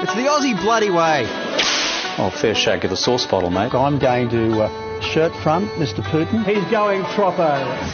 It's the Aussie bloody way. Oh, fair shake of the sauce bottle, mate. I'm going to shirt front, Mr. Putin. He's going troppo.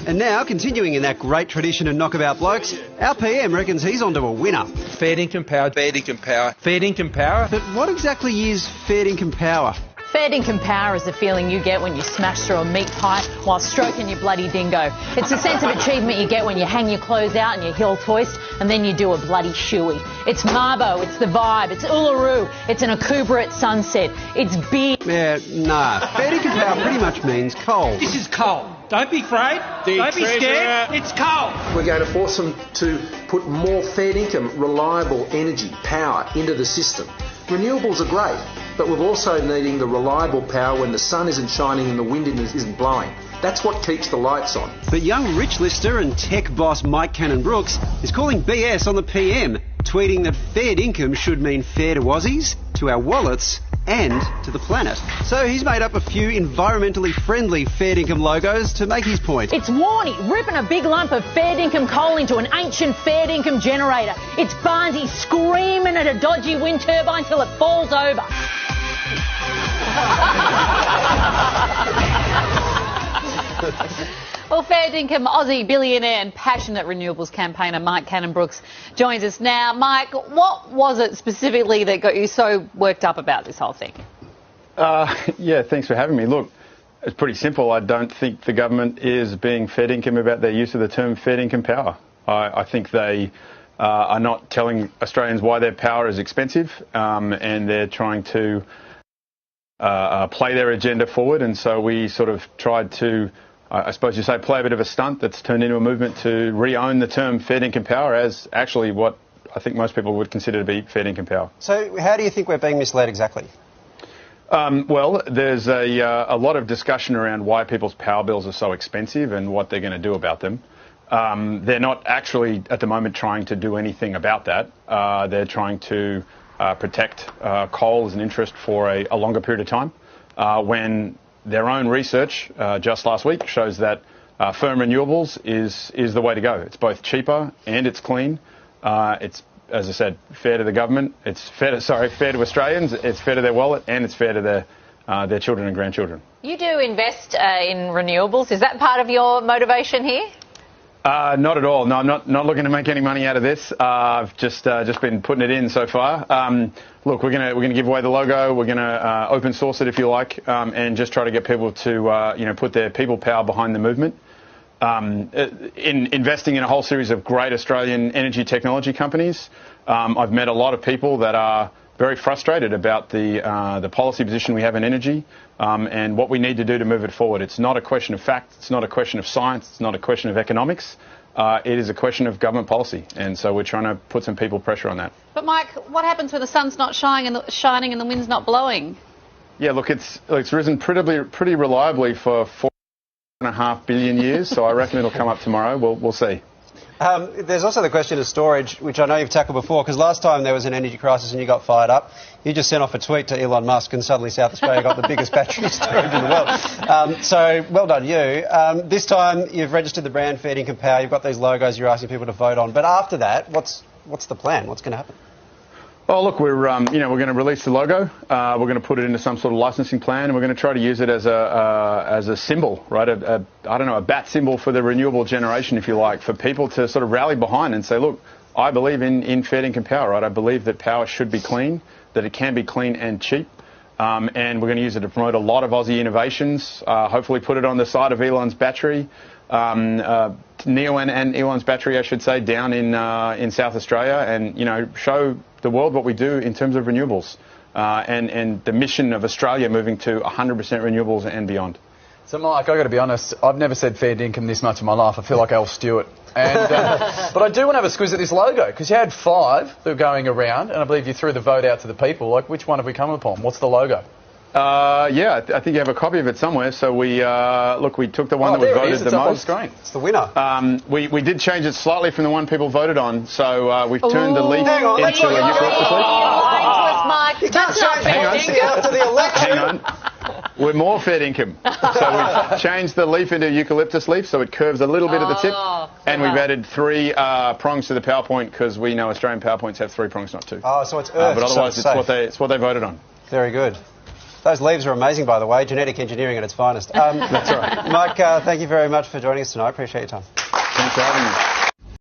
And now, continuing in that great tradition of knockabout blokes, our PM reckons he's onto a winner. Fair dinkum power. Fair dinkum power. Fair dinkum power. But what exactly is fair dinkum power? Fair dinkum power is the feeling you get when you smash through a meat pie while stroking your bloody dingo. It's the sense of achievement you get when you hang your clothes out and your heel hoist and then you do a bloody shoey. It's Mabo, it's the vibe, it's Uluru, it's an Akubra at sunset, it's beer. Yeah, nah. Fair dinkum power pretty much means coal. This is coal. Don't be afraid. Don't be scared. It's coal. We're going to force them to put more fair income, reliable energy, power into the system. Renewables are great, but we're also needing the reliable power when the sun isn't shining and the wind isn't blowing. That's what keeps the lights on. But young rich lister and tech boss Mike Cannon-Brooks is calling BS on the PM, tweeting that fair income should mean fair to Aussies, to our wallets and to the planet. So he's made up a few environmentally friendly fair income logos to make his point. It's Warney ripping a big lump of fair dinkum coal into an ancient fair dinkum generator. It's Barnsey screaming at a dodgy wind turbine till it falls over. Well, fair dinkum Aussie billionaire and passionate renewables campaigner Mike Cannon-Brooks joins us now. Mike, what was it specifically that got you so worked up about this whole thing? Yeah, thanks for having me. Look, it's pretty simple. I don't think the government is being fair dinkum about their use of the term fair dinkum power. I think they are not telling Australians why their power is expensive, and they're trying to play their agenda forward. And so we sort of tried to, I suppose you say, play a bit of a stunt that's turned into a movement to re-own the term fair dinkum power as actually what I think most people would consider to be fair dinkum power. So how do you think we're being misled exactly? Well, there's a lot of discussion around why people's power bills are so expensive and what they're going to do about them. They're not actually, at the moment, trying to do anything about that. They're trying to protect coal as an interest for a longer period of time, when their own research just last week shows that firm renewables is the way to go. It's both cheaper and it's clean. It's, as I said, fair to the government. It's fair to Australians. It's fair to their wallet, and it's fair to their children and grandchildren. You do invest in renewables. Is that part of your motivation here? Not at all. No, I'm not looking to make any money out of this. I've just been putting it in so far. Look, we're gonna give away the logo. We're gonna open source it if you like, and just try to get people to put their people power behind the movement. In investing in a whole series of great Australian energy technology companies, I've met a lot of people that are very frustrated about the policy position we have in energy, and what we need to do to move it forward. It's not a question of fact, it's not a question of science, it's not a question of economics. It is a question of government policy, and so we're trying to put some people pressure on that. But Mike, what happens when the sun's not shining and the wind's not blowing? Yeah, look, it's risen pretty reliably for 4.5 billion years, so I reckon it'll come up tomorrow. We'll see. There's also the question of storage, which I know you've tackled before, because last time there was an energy crisis and you got fired up, you just sent off a tweet to Elon Musk and suddenly South Australia got the biggest battery storage in the world. So well done you. This time you've registered the brand Fair Dinkum Power, you've got these logos you're asking people to vote on. But after that, what's the plan? What's going to happen? Well, look, we're going to release the logo. We're going to put it into some sort of licensing plan, and we're going to try to use it as a symbol, right? A bat symbol for the renewable generation, if you like, for people to sort of rally behind and say, look, I believe in fair dinkum power, right? I believe that power should be clean, that it can be clean and cheap, and we're going to use it to promote a lot of Aussie innovations. Hopefully, put it on the side of Elon's battery. Neoen and Elon's battery, I should say, down in South Australia, and show the world what we do in terms of renewables, and the mission of Australia moving to 100% renewables and beyond. So, Mike, I've got to be honest, I've never said fair dinkum this much in my life. I feel like Al Stewart. And, but I do want to have a squiz at this logo, because you had 5 that were going around, and I believe you threw the vote out to the people. Like, which one have we come upon? What's the logo? Yeah, I think you have a copy of it somewhere. So we took the one that was voted the most. On screen. It's the winner. We did change it slightly from the one people voted on. So we've turned the leaf into a Mike. You can't change policy after the election. Hang on. We're more fair income. So we've changed the leaf into eucalyptus leaf, so it curves a little bit at the tip. And we've added 3 prongs to the PowerPoint because we know Australian PowerPoints have 3 prongs, not 2. Oh, so it's earth. But otherwise, so it's what they voted on. Very good. Those leaves are amazing, by the way. Genetic engineering at its finest. That's right. Mike, thank you very much for joining us tonight. Appreciate your time. Thanks for having me.